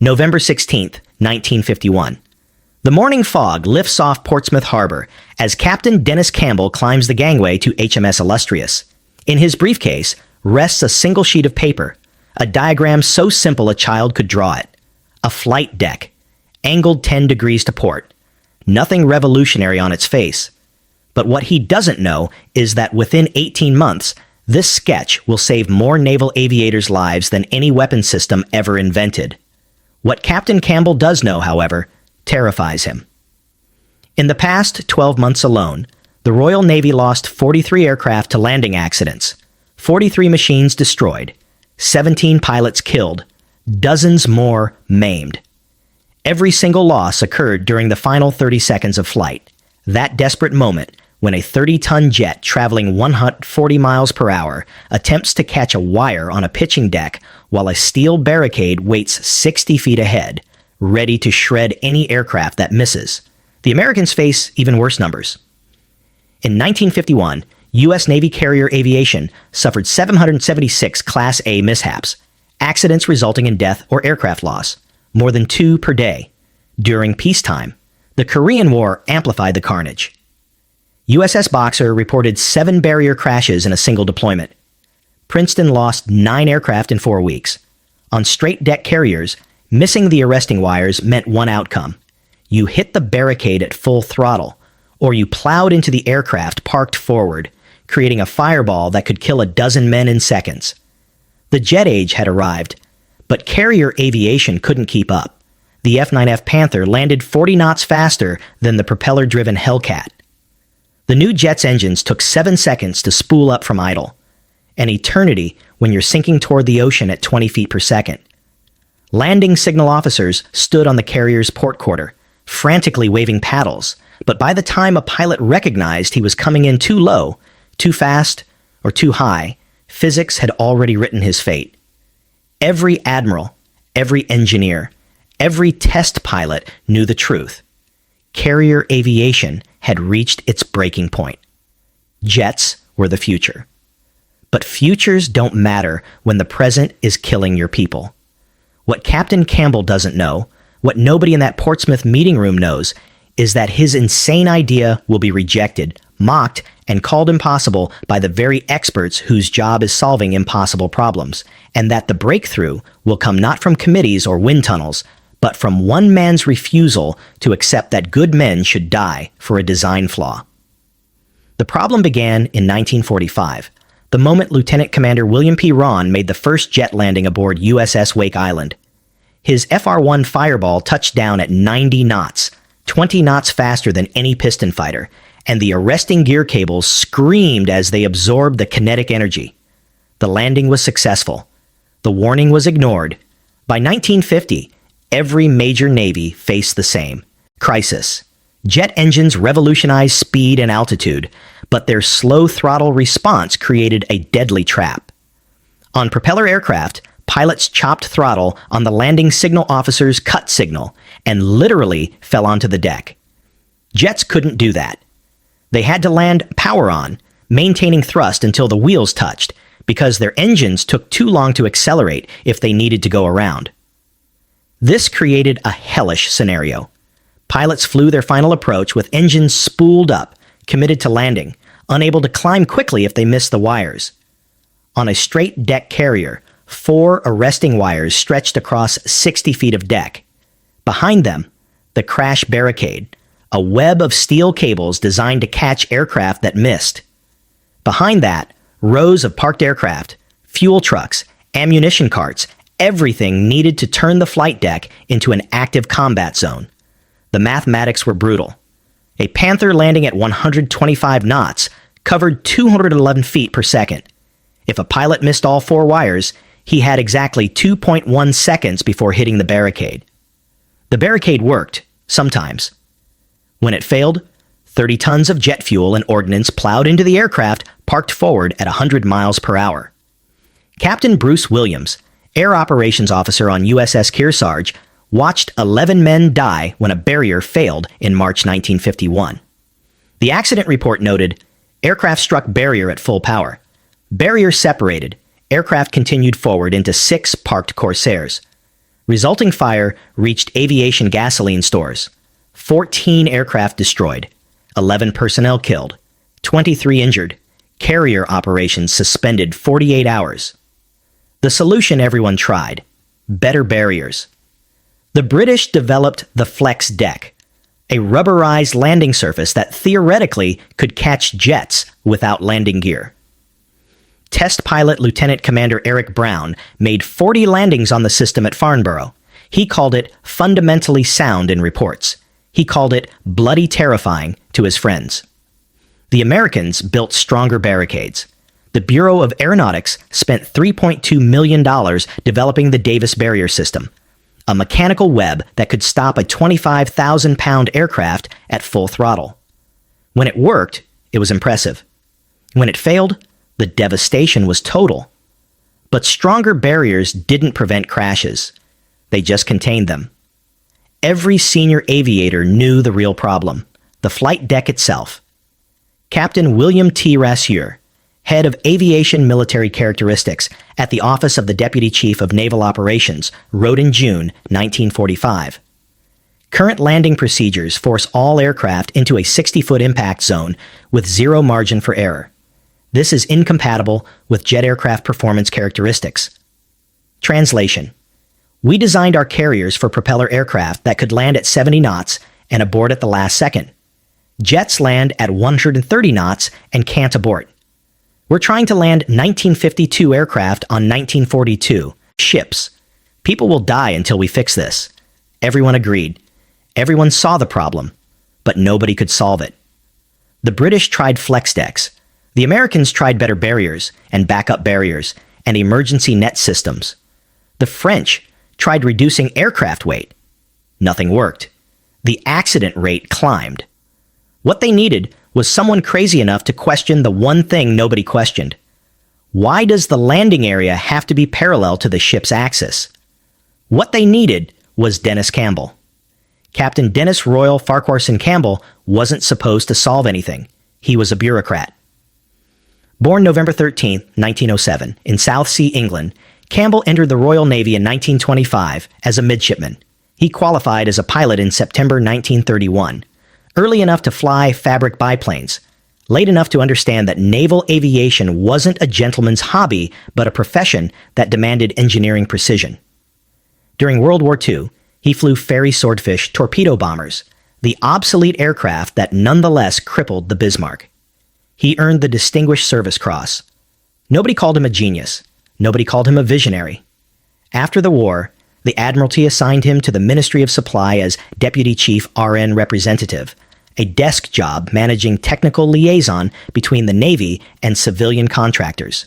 November 16th, 1951. The morning fog lifts off Portsmouth Harbor as Captain Dennis Campbell climbs the gangway to HMS Illustrious. In his briefcase rests a single sheet of paper, a diagram so simple a child could draw it. A flight deck, angled 10 degrees to port. Nothing revolutionary on its face. But what he doesn't know is that within 18 months, this sketch will save more naval aviators' lives than any weapon system ever invented. What Captain Campbell does know, however, terrifies him. In the past 12 months alone, the Royal Navy lost 43 aircraft to landing accidents, 43 machines destroyed, 17 pilots killed, dozens more maimed. Every single loss occurred during the final 30 seconds of flight, that desperate moment when a 30-ton jet traveling 140 miles per hour attempts to catch a wire on a pitching deck while a steel barricade waits 60 feet ahead, ready to shred any aircraft that misses. The Americans face even worse numbers. In 1951, U.S. Navy carrier Aviation suffered 776 Class A mishaps, accidents resulting in death or aircraft loss, more than 2 per day. During peacetime, the Korean War amplified the carnage. USS Boxer reported 7 barrier crashes in a single deployment. Princeton lost 9 aircraft in 4 weeks. On straight deck carriers, missing the arresting wires meant one outcome. You hit the barricade at full throttle, or you plowed into the aircraft parked forward, creating a fireball that could kill a dozen men in seconds. The jet age had arrived, but carrier aviation couldn't keep up. The F-9F Panther landed 40 knots faster than the propeller-driven Hellcat. The new jet's engines took 7 seconds to spool up from idle, an eternity when you're sinking toward the ocean at 20 feet per second. Landing signal officers stood on the carrier's port quarter, frantically waving paddles, but by the time a pilot recognized he was coming in too low, too fast, or too high, physics had already written his fate. Every admiral, every engineer, every test pilot knew the truth. Carrier aviation had reached its breaking point. Jets were the future. But futures don't matter when the present is killing your people. What Captain Campbell doesn't know, what nobody in that Portsmouth meeting room knows, is that his insane idea will be rejected, mocked, and called impossible by the very experts whose job is solving impossible problems, and that the breakthrough will come not from committees or wind tunnels, but from one man's refusal to accept that good men should die for a design flaw. The problem began in 1945, the moment Lieutenant Commander William P. Rawn made the first jet landing aboard USS Wake Island. His FR-1 Fireball touched down at 90 knots, 20 knots faster than any piston fighter, and the arresting gear cables screamed as they absorbed the kinetic energy. The landing was successful. The warning was ignored. By 1950, every major navy faced the same crisis. Jet engines revolutionized speed and altitude, but their slow throttle response created a deadly trap. On propeller aircraft, pilots chopped throttle on the landing signal officer's cut signal and literally fell onto the deck. Jets couldn't do that. They had to land power on, maintaining thrust until the wheels touched, because their engines took too long to accelerate if they needed to go around. This created a hellish scenario. Pilots flew their final approach with engines spooled up, committed to landing, unable to climb quickly if they missed the wires. On a straight deck carrier, 4 arresting wires stretched across 60 feet of deck. Behind them, the crash barricade, a web of steel cables designed to catch aircraft that missed. Behind that, rows of parked aircraft, fuel trucks, ammunition carts, everything needed to turn the flight deck into an active combat zone. The mathematics were brutal. A Panther landing at 125 knots covered 211 feet per second. If a pilot missed all 4 wires, he had exactly 2.1 seconds before hitting the barricade. The barricade worked, sometimes. When it failed, 30 tons of jet fuel and ordnance plowed into the aircraft parked forward at 100 miles per hour. Captain Bruce Williams, Air Operations Officer on USS Kearsarge, watched 11 men die when a barrier failed in March 1951. The accident report noted, aircraft struck barrier at full power. Barrier separated. Aircraft continued forward into 6 parked Corsairs. Resulting fire reached aviation gasoline stores. 14 aircraft destroyed, 11 personnel killed, 23 injured, carrier operations suspended 48 hours. The solution everyone tried: better barriers. The British developed the flex deck, a rubberized landing surface that theoretically could catch jets without landing gear. Test pilot Lieutenant Commander Eric Brown made 40 landings on the system at Farnborough. He called it fundamentally sound in reports. He called it bloody terrifying to his friends. The Americans built stronger barricades. The Bureau of Aeronautics spent $3.2 million developing the Davis barrier system, a mechanical web that could stop a 25,000-pound aircraft at full throttle. When it worked, it was impressive. When it failed, the devastation was total. But stronger barriers didn't prevent crashes. They just contained them. Every senior aviator knew the real problem: the flight deck itself. Captain William T. Rassieur, head of Aviation Military Characteristics at the Office of the Deputy Chief of Naval Operations, wrote in June 1945. Current landing procedures force all aircraft into a 60-foot impact zone with zero margin for error. This is incompatible with jet aircraft performance characteristics. Translation: we designed our carriers for propeller aircraft that could land at 70 knots and abort at the last second. Jets land at 130 knots and can't abort. We're trying to land 1952 aircraft on 1942 ships. People will die until we fix this. Everyone agreed. Everyone saw the problem, but nobody could solve it. The British tried flex decks. The Americans tried better barriers and backup barriers and emergency net systems. The French tried reducing aircraft weight. Nothing worked. The accident rate climbed. What they needed was someone crazy enough to question the one thing nobody questioned. Why does the landing area have to be parallel to the ship's axis? What they needed was Dennis Campbell. Captain Dennis Royal Farquharson Campbell wasn't supposed to solve anything. He was a bureaucrat. Born November 13, 1907, in South Sea, England, Campbell entered the Royal Navy in 1925 as a midshipman. He qualified as a pilot in September 1931, early enough to fly fabric biplanes, late enough to understand that naval aviation wasn't a gentleman's hobby, but a profession that demanded engineering precision. During World War II, he flew Fairey Swordfish torpedo bombers, the obsolete aircraft that nonetheless crippled the Bismarck. He earned the Distinguished Service Cross. Nobody called him a genius. Nobody called him a visionary. After the war, the Admiralty assigned him to the Ministry of Supply as Deputy Chief RN Representative, a desk job managing technical liaison between the Navy and civilian contractors.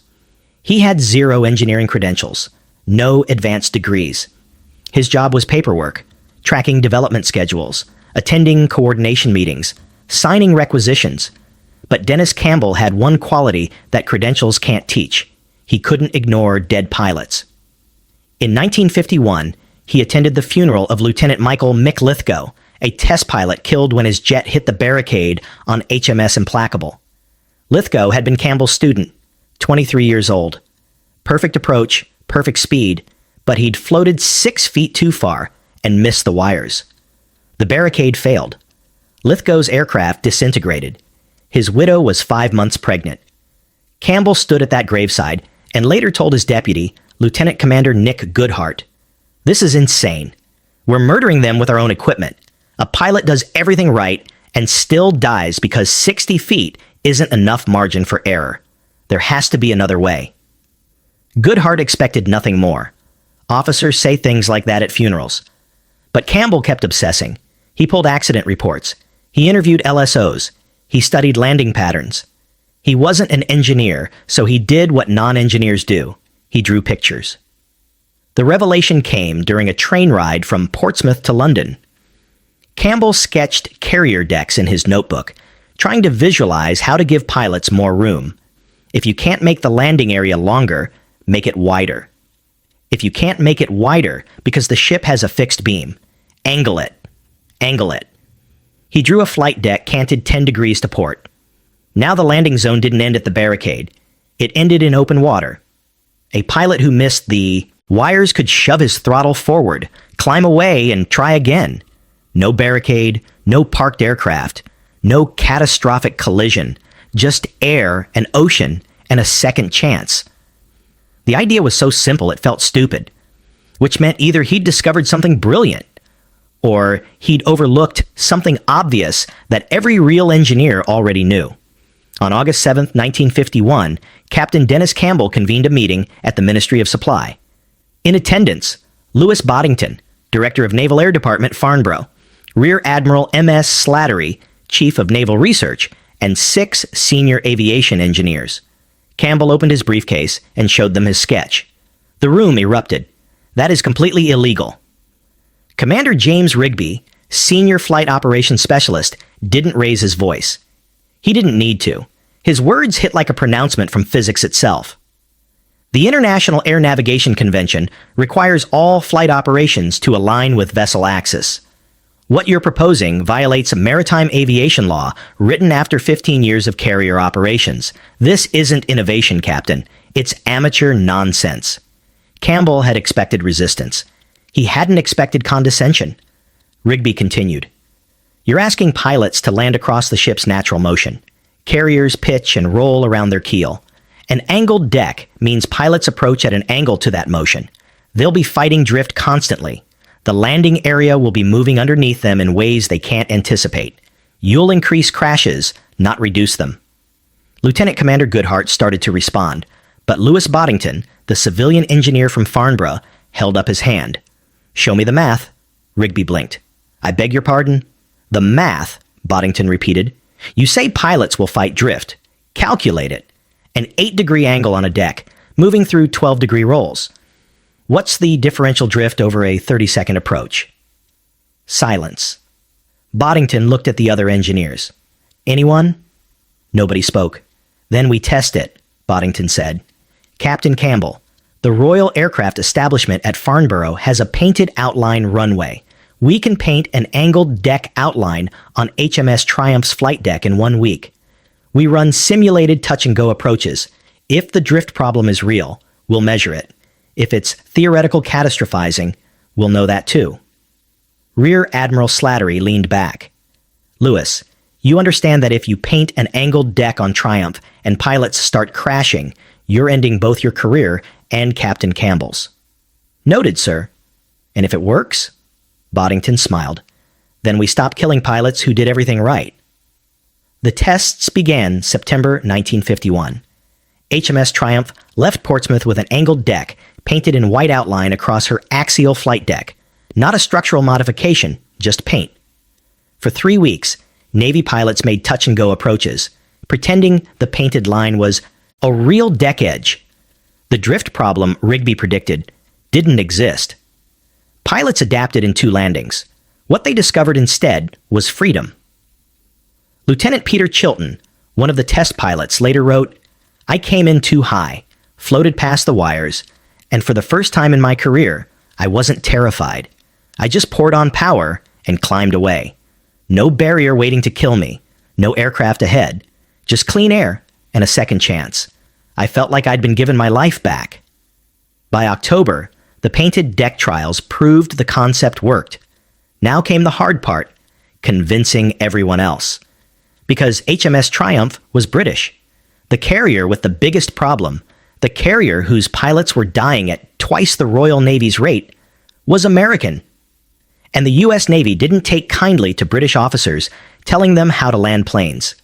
He had 0 engineering credentials, no advanced degrees. His job was paperwork, tracking development schedules, attending coordination meetings, signing requisitions. But Dennis Campbell had one quality that credentials can't teach. He couldn't ignore dead pilots. In 1951, he attended the funeral of Lieutenant Michael Mick Lithgow, a test pilot killed when his jet hit the barricade on HMS Implacable. Lithgow had been Campbell's student, 23 years old. Perfect approach, perfect speed, but he'd floated 6 feet too far and missed the wires. The barricade failed. Lithgow's aircraft disintegrated. His widow was 5 months pregnant. Campbell stood at that graveside and later told his deputy, Lieutenant Commander Nick Goodhart, "This is insane. We're murdering them with our own equipment. A pilot does everything right and still dies because 60 feet isn't enough margin for error. There has to be another way." Goodhart expected nothing more. Officers say things like that at funerals. But Campbell kept obsessing. He pulled accident reports. He interviewed LSOs. He studied landing patterns. He wasn't an engineer, so he did what non-engineers do. He drew pictures. The revelation came during a train ride from Portsmouth to London. Campbell sketched carrier decks in his notebook, trying to visualize how to give pilots more room. If you can't make the landing area longer, make it wider. If you can't make it wider because the ship has a fixed beam, angle it. Angle it. He drew a flight deck canted 10 degrees to port. Now the landing zone didn't end at the barricade. It ended in open water. A pilot who missed the Wires could shove his throttle forward, climb away, and try again. No barricade, no parked aircraft, no catastrophic collision, just air and ocean and a second chance. The idea was so simple it felt stupid, which meant either he'd discovered something brilliant, or he'd overlooked something obvious that every real engineer already knew. On August 7, 1951, Captain Dennis Campbell convened a meeting at the Ministry of Supply. In attendance, Louis Boddington, Director of Naval Air Department, Farnborough, Rear Admiral M.S. Slattery, Chief of Naval Research, and 6 senior aviation engineers. Campbell opened his briefcase and showed them his sketch. The room erupted. That is completely illegal. Commander James Rigby, Senior Flight Operations Specialist, didn't raise his voice. He didn't need to. His words hit like a pronouncement from physics itself. The International Air Navigation Convention requires all flight operations to align with vessel axis. What you're proposing violates a maritime aviation law written after 15 years of carrier operations. This isn't innovation, Captain. It's amateur nonsense. Campbell had expected resistance. He hadn't expected condescension. Rigby continued. You're asking pilots to land across the ship's natural motion. Carriers pitch and roll around their keel. An angled deck means pilots approach at an angle to that motion. They'll be fighting drift constantly. The landing area will be moving underneath them in ways they can't anticipate. You'll increase crashes, not reduce them. Lieutenant Commander Goodhart started to respond, but Louis Boddington, the civilian engineer from Farnborough, held up his hand. Show me the math. Rigby blinked. I beg your pardon? The math, Boddington repeated. You say pilots will fight drift. Calculate it. An 8-degree angle on a deck, moving through 12-degree rolls. What's the differential drift over a 30-second approach? Silence. Boddington looked at the other engineers. Anyone? Nobody spoke. Then we test it, Boddington said. Captain Campbell, the Royal Aircraft Establishment at Farnborough has a painted outline runway. We can paint an angled deck outline on HMS Triumph's flight deck in 1 week. We run simulated touch-and-go approaches. If the drift problem is real, we'll measure it. If it's theoretical catastrophizing, we'll know that too. Rear Admiral Slattery leaned back. Louis, you understand that if you paint an angled deck on Triumph and pilots start crashing, you're ending both your career and Captain Campbell's. Noted, sir. And if it works? Boddington smiled. Then we stop killing pilots who did everything right. The tests began September 1951. HMS Triumph left Portsmouth with an angled deck painted in white outline across her axial flight deck. Not a structural modification, just paint. For 3 weeks, Navy pilots made touch-and-go approaches, pretending the painted line was a real deck edge. The drift problem Rigby predicted didn't exist. Pilots adapted in 2 landings. What they discovered instead was freedom. Lieutenant Peter Chilton, one of the test pilots, later wrote, I came in too high, floated past the wires, and for the first time in my career, I wasn't terrified. I just poured on power and climbed away. No barrier waiting to kill me, no aircraft ahead, just clean air and a second chance. I felt like I'd been given my life back. By October, the painted deck trials proved the concept worked. Now came the hard part, convincing everyone else. Because HMS Triumph was British. The carrier with the biggest problem, the carrier whose pilots were dying at twice the Royal Navy's rate, was American. And the U.S. Navy didn't take kindly to British officers telling them how to land planes.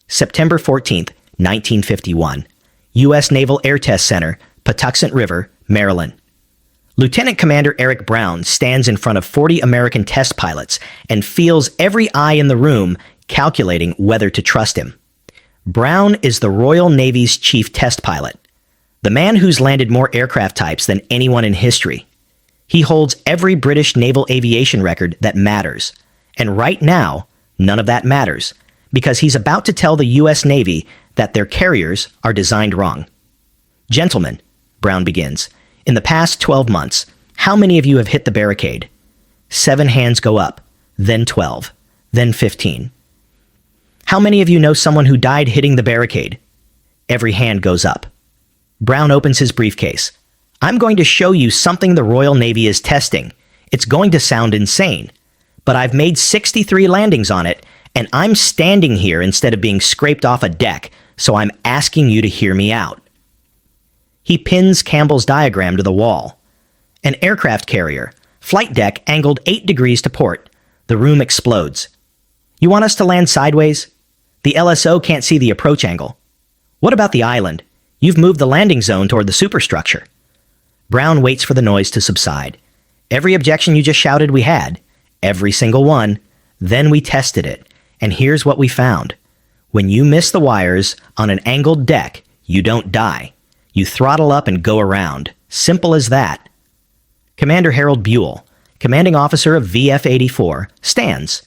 September 14th, 1951. U.S. Naval Air Test Center, Patuxent River, Maryland. Lieutenant Commander Eric Brown stands in front of 40 American test pilots and feels every eye in the room calculating whether to trust him. Brown is the Royal Navy's chief test pilot, the man who's landed more aircraft types than anyone in history. He holds every British naval aviation record that matters. And right now, none of that matters, because he's about to tell the U.S. Navy that their carriers are designed wrong. Gentlemen, Brown begins, in the past 12 months, how many of you have hit the barricade? 7 hands go up, then 12, then 15. How many of you know someone who died hitting the barricade? Every hand goes up. Brown opens his briefcase. I'm going to show you something the Royal Navy is testing. It's going to sound insane, but I've made 63 landings on it, and I'm standing here instead of being scraped off a deck, so I'm asking you to hear me out. He pins Campbell's diagram to the wall. An aircraft carrier, flight deck angled 8 degrees to port. The room explodes. You want us to land sideways? The LSO can't see the approach angle. What about the island? You've moved the landing zone toward the superstructure. Brown waits for the noise to subside. Every objection you just shouted we had. Every single one. Then we tested it. And here's what we found. When you miss the wires on an angled deck, you don't die. You throttle up and go around. Simple as that. Commander Harold Buell, commanding officer of VF-84, stands.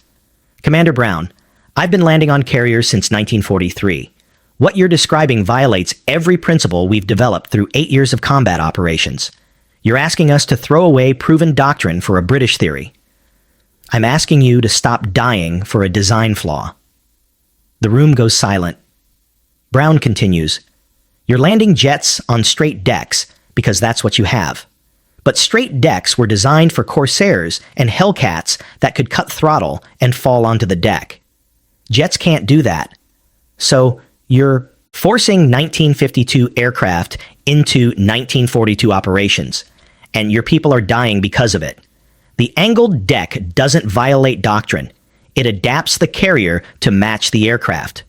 Commander Brown, I've been landing on carriers since 1943. What you're describing violates every principle we've developed through 8 years of combat operations. You're asking us to throw away proven doctrine for a British theory. I'm asking you to stop dying for a design flaw. The room goes silent. Brown continues, You're landing jets on straight decks because that's what you have. But straight decks were designed for Corsairs and Hellcats that could cut throttle and fall onto the deck. Jets can't do that. So you're forcing 1952 aircraft into 1942 operations, and your people are dying because of it. The angled deck doesn't violate doctrine. It adapts the carrier to match the aircraft.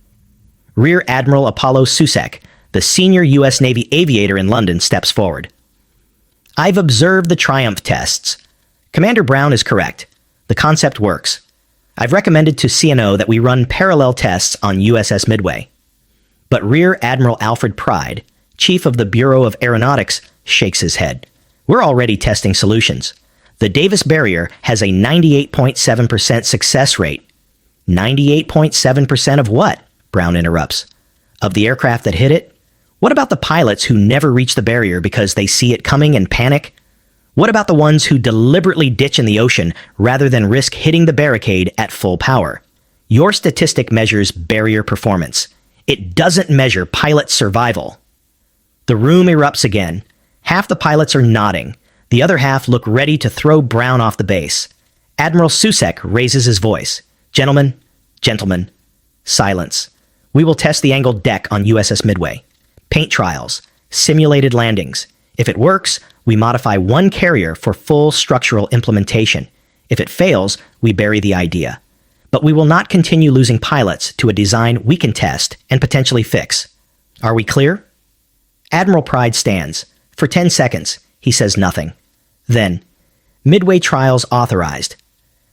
Rear Admiral Apollo Susek, the senior U.S. Navy aviator in London, steps forward. I've observed the Triumph tests. Commander Brown is correct. The concept works. I've recommended to CNO that we run parallel tests on USS Midway. But Rear Admiral Alfred Pride, chief of the Bureau of Aeronautics, shakes his head. We're already testing solutions. The Davis barrier has a 98.7% success rate. 98.7% of what? Brown interrupts. Of the aircraft that hit it? What about the pilots who never reach the barrier because they see it coming and panic? What about the ones who deliberately ditch in the ocean rather than risk hitting the barricade at full power? Your statistic measures barrier performance. It doesn't measure pilot survival. The room erupts again. Half the pilots are nodding. The other half look ready to throw Brown off the base. Admiral Susek raises his voice. Gentlemen, silence. We will test the angled deck on USS Midway. Paint trials. Simulated landings. If it works, we modify one carrier for full structural implementation. If it fails, we bury the idea. But we will not continue losing pilots to a design we can test and potentially fix. Are we clear? Admiral Pride stands. For 10 seconds, he says nothing. Then, Midway trials authorized.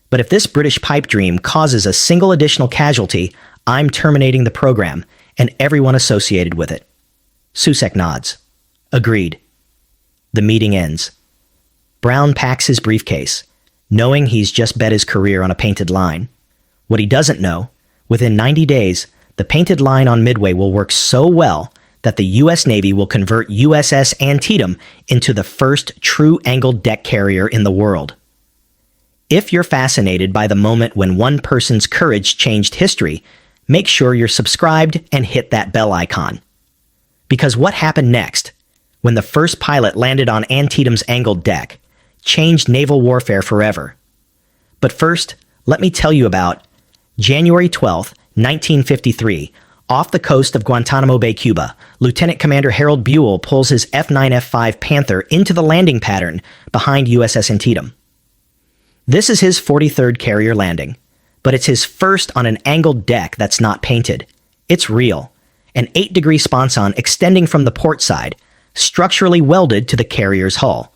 But if this British pipe dream causes a single additional casualty, I'm terminating the program and everyone associated with it. Susek nods. Agreed. The meeting ends. Brown packs his briefcase, knowing he's just bet his career on a painted line. What he doesn't know, within 90 days, the painted line on Midway will work so well that the U.S. Navy will convert USS Antietam into the first true angled deck carrier in the world. If you're fascinated by the moment when one person's courage changed history, make sure you're subscribed and hit that bell icon. Because what happened next, when the first pilot landed on Antietam's angled deck, changed naval warfare forever. But first, let me tell you about January 12, 1953, off the coast of Guantanamo Bay, Cuba, Lieutenant Commander Harold Buell pulls his F-9F-5 Panther into the landing pattern behind USS Antietam. This is his 43rd carrier landing, but it's his first on an angled deck that's not painted. It's real, an 8-degree sponson extending from the port side, structurally welded to the carrier's hull.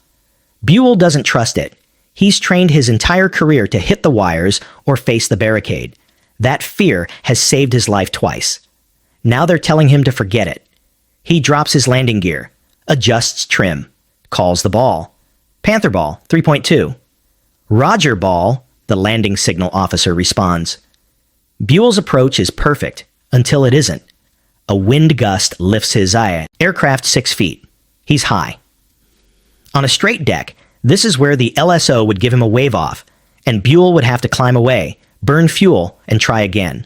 Buell doesn't trust it. He's trained his entire career to hit the wires or face the barricade. That fear has saved his life twice. Now they're telling him to forget it. He drops his landing gear, adjusts trim, calls the ball. Panther ball, 3.2. Roger ball, the landing signal officer responds. Buell's approach is perfect, until it isn't. A wind gust lifts his eye. Aircraft 6 feet. He's high. On a straight deck, this is where the LSO would give him a wave-off, and Buell would have to climb away, burn fuel, and try again.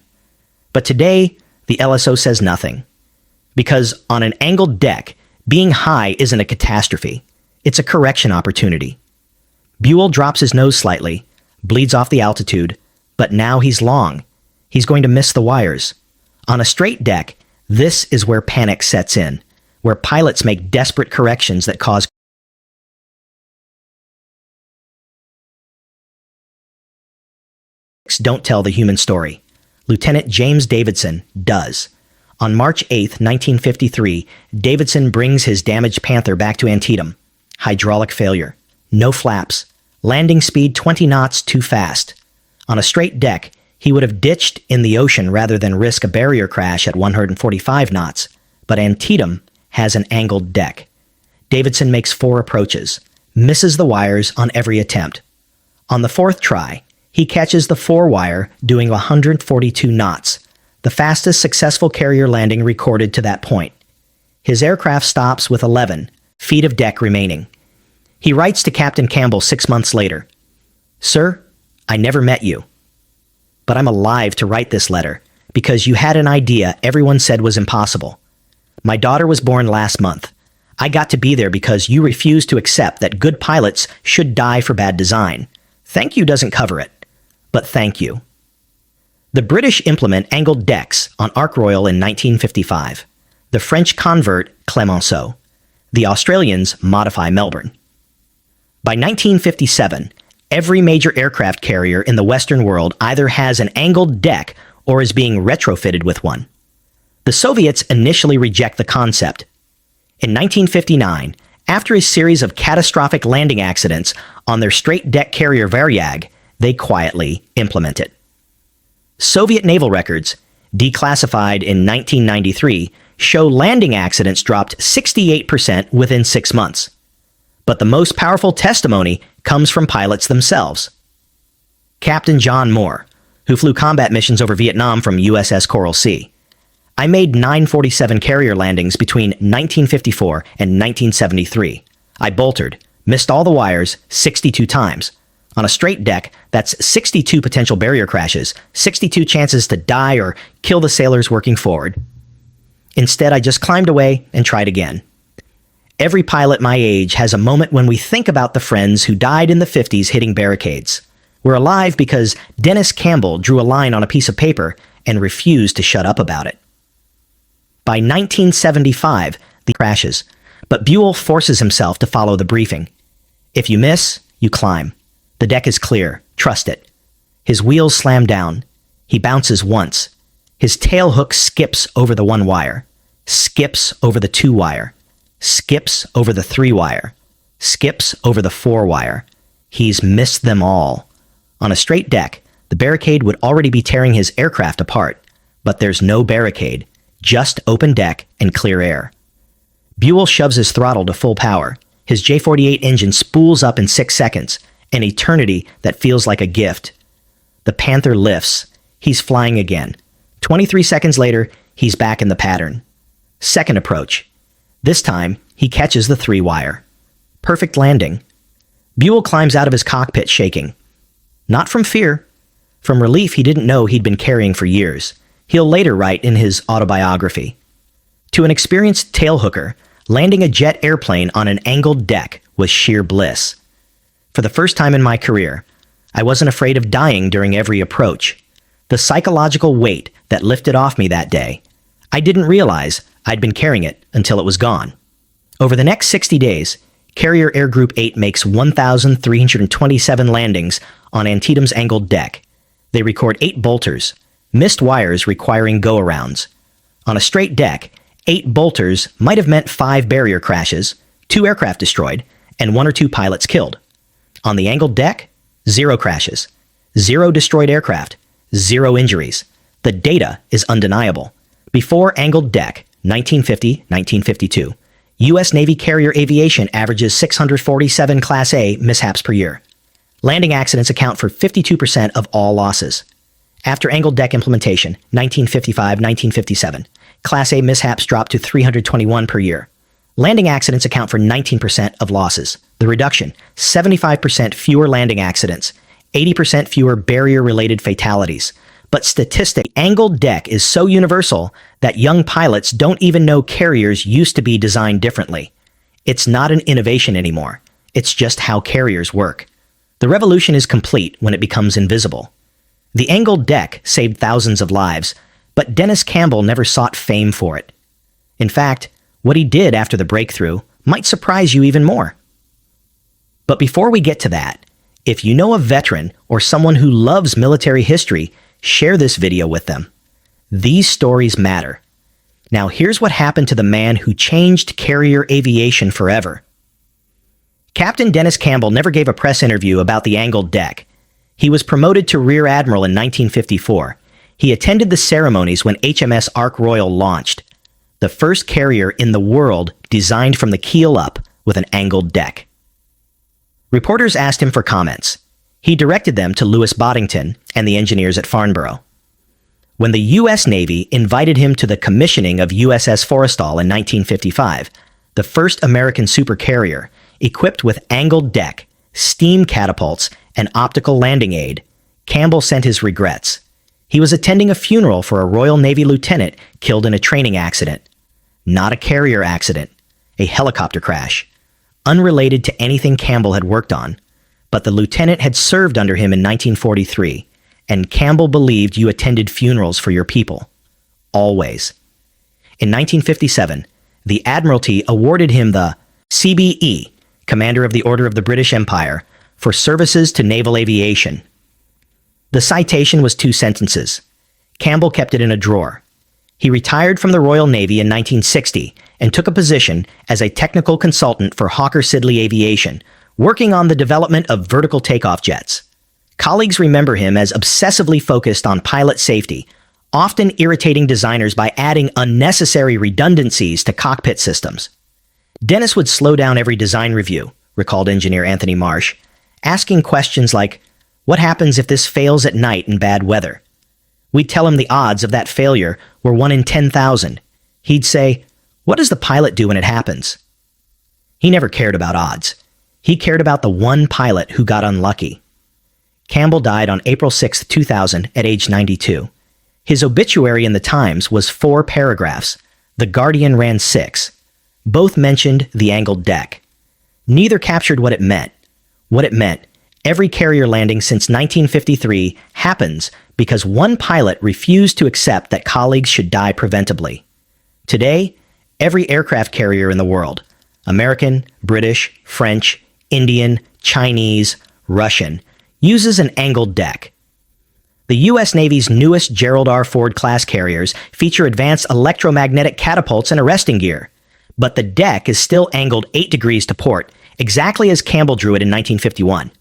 But today, the LSO says nothing. Because on an angled deck, being high isn't a catastrophe. It's a correction opportunity. Buell drops his nose slightly, bleeds off the altitude, but now he's long. He's going to miss the wires. On a straight deck, this is where panic sets in, where pilots make desperate corrections that cause don't tell the human story. Lieutenant James Davidson does. On March 8, 1953, Davidson brings his damaged Panther back to Antietam. Hydraulic failure. No flaps. Landing speed 20 knots too fast. On a straight deck, he would have ditched in the ocean rather than risk a barrier crash at 145 knots. But Antietam has an angled deck. Davidson makes 4 approaches, misses the wires on every attempt. On the 4th try, he catches the 4-wire doing 142 knots, the fastest successful carrier landing recorded to that point. His aircraft stops with 11 feet of deck remaining. He writes to Captain Campbell 6 months later, "Sir, I never met you, but I'm alive to write this letter because you had an idea everyone said was impossible. My daughter was born last month. I got to be there because you refused to accept that good pilots should die for bad design. Thank you doesn't cover it, but thank you." The British implement angled decks on Ark Royal in 1955. The French convert Clemenceau. The Australians modify Melbourne. By 1957, every major aircraft carrier in the Western world either has an angled deck or is being retrofitted with one. The Soviets initially reject the concept. In 1959, after a series of catastrophic landing accidents on their straight-deck carrier Varyag, they quietly implement it. Soviet naval records, declassified in 1993, show landing accidents dropped 68% within 6 months. But the most powerful testimony comes from pilots themselves. Captain John Moore, who flew combat missions over Vietnam from USS Coral Sea. "I made 947 carrier landings between 1954 and 1973. I boltered, missed all the wires 62 times. On a straight deck, that's 62 potential barrier crashes, 62 chances to die or kill the sailors working forward. Instead, I just climbed away and tried again." Every pilot my age has a moment when we think about the friends who died in the 50s hitting barricades. We're alive because Dennis Campbell drew a line on a piece of paper and refused to shut up about it. By 1975, the crashes, but Buell forces himself to follow the briefing. If you miss, you climb. The deck is clear. Trust it. His wheels slam down. He bounces once. His tail hook skips over the 1-wire, skips over the 2-wire, skips over the 3-wire, skips over the 4-wire. He's missed them all. On a straight deck, the barricade would already be tearing his aircraft apart, but there's no barricade, just open deck and clear air. Buell shoves his throttle to full power. His J-48 engine spools up in 6 seconds, an eternity that feels like a gift. The Panther lifts. He's flying again. 23 seconds later, he's back in the pattern. Second approach. This time, he catches the 3-wire. Perfect landing. Buell climbs out of his cockpit shaking. Not from fear. From relief he didn't know he'd been carrying for years. He'll later write in his autobiography. To an experienced tailhooker, landing a jet airplane on an angled deck was sheer bliss. For the first time in my career, I wasn't afraid of dying during every approach. The psychological weight that lifted off me that day, I didn't realize I'd been carrying it until it was gone. Over the next 60 days, Carrier Air Group 8 makes 1,327 landings on Antietam's angled deck. They record 8 bolters, missed wires requiring go-arounds. On a straight deck, 8 bolters might have meant 5 barrier crashes, 2 aircraft destroyed, and 1 or 2 pilots killed. On the angled deck, 0 crashes, 0 destroyed aircraft, 0 injuries. The data is undeniable. Before angled deck, 1950-1952, U.S. Navy carrier aviation averages 647 Class A mishaps per year. Landing accidents account for 52% of all losses. After angled deck implementation, 1955-1957, Class A mishaps dropped to 321 per year. Landing accidents account for 19% of losses. The reduction, 75% fewer landing accidents, 80% fewer barrier-related fatalities. But statistically, angled deck is so universal that young pilots don't even know carriers used to be designed differently. It's not an innovation anymore. It's just how carriers work. The revolution is complete when it becomes invisible. The angled deck saved thousands of lives, but Dennis Campbell never sought fame for it. In fact, what he did after the breakthrough might surprise you even more. But before we get to that, if you know a veteran or someone who loves military history, share this video with them. These stories matter. Now here's what happened to the man who changed carrier aviation forever. Captain Dennis Campbell never gave a press interview about the angled deck. He was promoted to Rear Admiral in 1954. He attended the ceremonies when HMS Ark Royal launched, the first carrier in the world designed from the keel up with an angled deck. Reporters asked him for comments. He directed them to Louis Boddington and the engineers at Farnborough. When the U.S. Navy invited him to the commissioning of USS Forrestal in 1955, the first American supercarrier, equipped with angled deck, steam catapults, and optical landing aid, Campbell sent his regrets. He was attending a funeral for a Royal Navy lieutenant killed in a training accident. Not a carrier accident, a helicopter crash, unrelated to anything Campbell had worked on. But the lieutenant had served under him in 1943, and Campbell believed you attended funerals for your people. Always. In 1957, the Admiralty awarded him the CBE, Commander of the Order of the British Empire, for services to naval aviation. The citation was 2 sentences. Campbell kept it in a drawer. He retired from the Royal Navy in 1960 and took a position as a technical consultant for Hawker Siddeley Aviation, working on the development of vertical takeoff jets. Colleagues remember him as obsessively focused on pilot safety, often irritating designers by adding unnecessary redundancies to cockpit systems. Dennis would slow down every design review, recalled engineer Anthony Marsh, asking questions like, "What happens if this fails at night in bad weather?" We'd tell him the odds of that failure were 1 in 10,000. He'd say, "What does the pilot do when it happens?" He never cared about odds. He cared about the one pilot who got unlucky. Campbell died on April 6, 2000, at age 92. His obituary in the Times was 4 paragraphs. The Guardian ran 6. Both mentioned the angled deck. Neither captured what it meant. What it meant, every carrier landing since 1953 happens because one pilot refused to accept that colleagues should die preventably. Today, every aircraft carrier in the world, American, British, French, Indian, Chinese, Russian, uses an angled deck. The U.S. Navy's newest Gerald R. Ford class carriers feature advanced electromagnetic catapults and arresting gear, but the deck is still angled 8 degrees to port, exactly as Campbell drew it in 1951.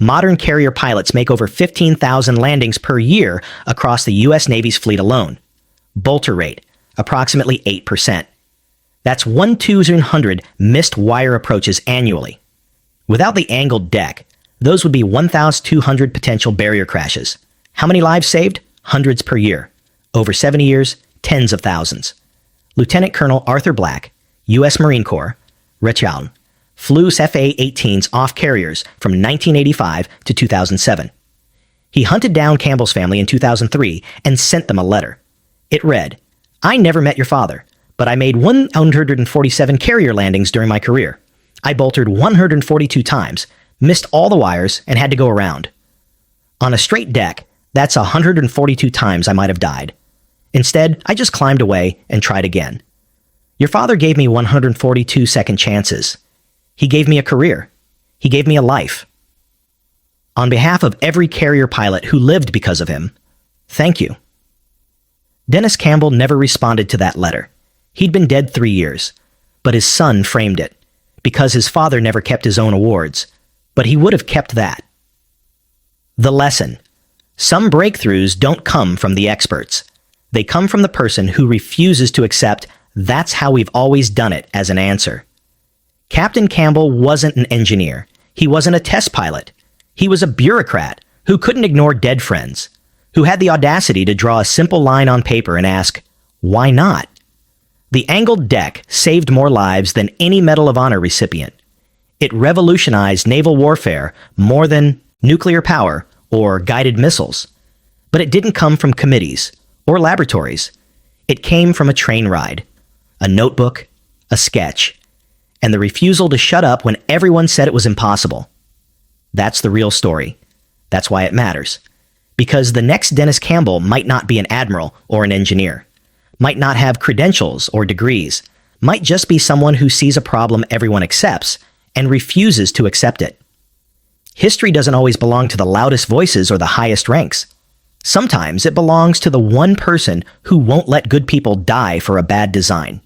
Modern carrier pilots make over 15,000 landings per year across the U.S. Navy's fleet alone. Bolter rate, approximately 8%. That's 1/200 missed wire approaches annually. Without the angled deck, those would be 1,200 potential barrier crashes. How many lives saved? Hundreds per year. Over 70 years, tens of thousands. Lieutenant Colonel Arthur Black, U.S. Marine Corps, Rechaln, flew FA-18s off carriers from 1985 to 2007. He hunted down Campbell's family in 2003 and sent them a letter. It read, "I never met your father, but I made 147 carrier landings during my career. I boltered 142 times, missed all the wires, and had to go around. On a straight deck, that's 142 times I might have died. Instead, I just climbed away and tried again. Your father gave me 142 second chances. He gave me a career. He gave me a life. On behalf of every carrier pilot who lived because of him, thank you." Dennis Campbell never responded to that letter. He'd been dead 3 years, but his son framed it, because his father never kept his own awards, but he would have kept that. The lesson. Some breakthroughs don't come from the experts. They come from the person who refuses to accept "that's how we've always done it" as an answer. Captain Campbell wasn't an engineer. He wasn't a test pilot. He was a bureaucrat who couldn't ignore dead friends, who had the audacity to draw a simple line on paper and ask, why not? The angled deck saved more lives than any Medal of Honor recipient. It revolutionized naval warfare more than nuclear power or guided missiles. But it didn't come from committees or laboratories. It came from a train ride, a notebook, a sketch, and the refusal to shut up when everyone said it was impossible. That's the real story. That's why it matters. Because the next Dennis Campbell might not be an admiral or an engineer, might not have credentials or degrees, might just be someone who sees a problem everyone accepts and refuses to accept it. History doesn't always belong to the loudest voices or the highest ranks. Sometimes it belongs to the one person who won't let good people die for a bad design.